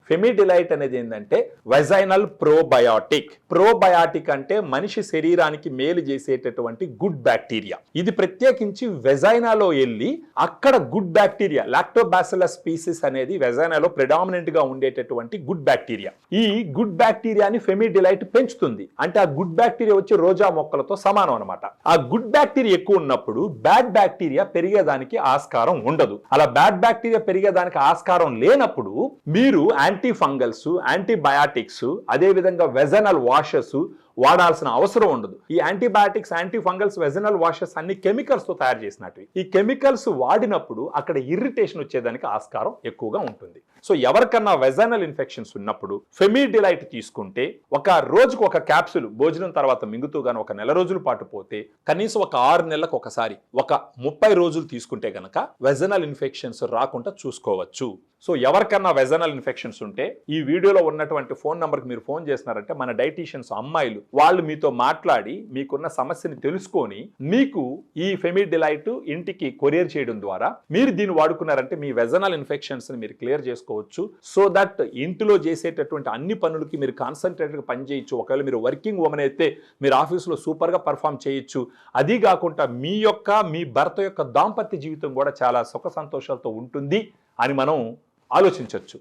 ఫెమిడిలైట్ అనేది ఏంటంటే vaginal probiotic. Probiotic అంటే మనిషి శరీరానికి మేలు చేసేటటువంటి గుడ్ బ్యాక్టీరియా. ఇది ప్రత్యేకించి వెజైనాలో వెళ్ళి అక్కడ గుడ్ బ్యాక్టీరియా, లాక్టోబాసిల్లస్ స్పీసీస్ అనేది వెజైనాలో ప్రెడామినెంట్ గా ఉండేటటువంటి గుడ్ బ్యాక్టీరియా. ఈ గుడ్ బ్యాక్టీరియాని ఫెమిడిలైట్ పెంచుతుంది. అంటే ఆ గుడ్ బ్యాక్టీరియా వచ్చి రోజా మొక్కలతో సమానం అనమాట. ఆ గుడ్ బ్యాక్టీరియా ఎక్కువ ఉన్నప్పుడు బ్యాడ్ బ్యాక్టీరియా పెరిగేదానికి ఆస్కారం ఉండదు. అలా బ్యాడ్ బ్యాక్టీరియా పెరిగేదానికి ఆస్కారం లేనప్పుడు మీరు యాంటీ ఫంగల్స్, యాంటీబయాటిక్స్, అదే విధంగా వెజనల్ వాషెస్ వాడాల్సిన అవసరం ఉండదు. ఈ antibiotics, anti fungals, vaginal washes అన్ని కెమికల్స్ తో తయారు చేసినట్టు. ఈ కెమికల్స్ వాడినప్పుడు అక్కడ ఇరిటేషన్ వచ్చేదానికి ఆస్కారం ఎక్కువగా ఉంటుంది. సో ఎవరికన్నా వెజనల్ ఇన్ఫెక్షన్స్ ఉన్నప్పుడు ఫెమిడిలైట్ తీసుకుంటే ఒక రోజుకు ఒక క్యాప్సూల్ భోజనం తర్వాత మింగుతూ గాని ఒక నెల రోజుల పాటు పోతే, కనీసం ఒక 6 నెలలకు ఒకసారి ఒక 30 రోజులు తీసుకుంటే గనక వెజనల్ ఇన్ఫెక్షన్స్ రాకుండా చూసుకోవచ్చు. సో ఎవరికన్నా వెజనల్ ఇన్ఫెక్షన్స్ ఉంటే ఈ వీడియోలో ఉన్నటువంటి ఫోన్ నంబర్కి మీరు ఫోన్ చేస్తున్నారంటే మన డైటీషియన్స్ అమ్మాయిలు వాళ్ళు మీతో మాట్లాడి మీకున్న సమస్యని తెలుసుకొని మీకు ఈ ఫెమిడిలైట్ ఇంటికి కొరియర్ చేయడం ద్వారా మీరు దీన్ని వాడుకున్నారంటే మీ వెజనల్ ఇన్ఫెక్షన్స్ ని మీరు క్లియర్ చేసుకోవచ్చు. సో దట్ ఇంటిలో చేసేటటువంటి అన్ని పనులకి మీరు కాన్సన్ట్రేట్గా పనిచేయచ్చు. ఒకవేళ మీరు వర్కింగ్ ఉమెన్ అయితే మీరు ఆఫీస్లో సూపర్గా పర్ఫామ్ చేయొచ్చు. అది కాకుండా మీ భర్త యొక్క దాంపత్య జీవితం కూడా చాలా సుఖ సంతోషాలతో ఉంటుంది అని మనం ఆలోచించవచ్చు.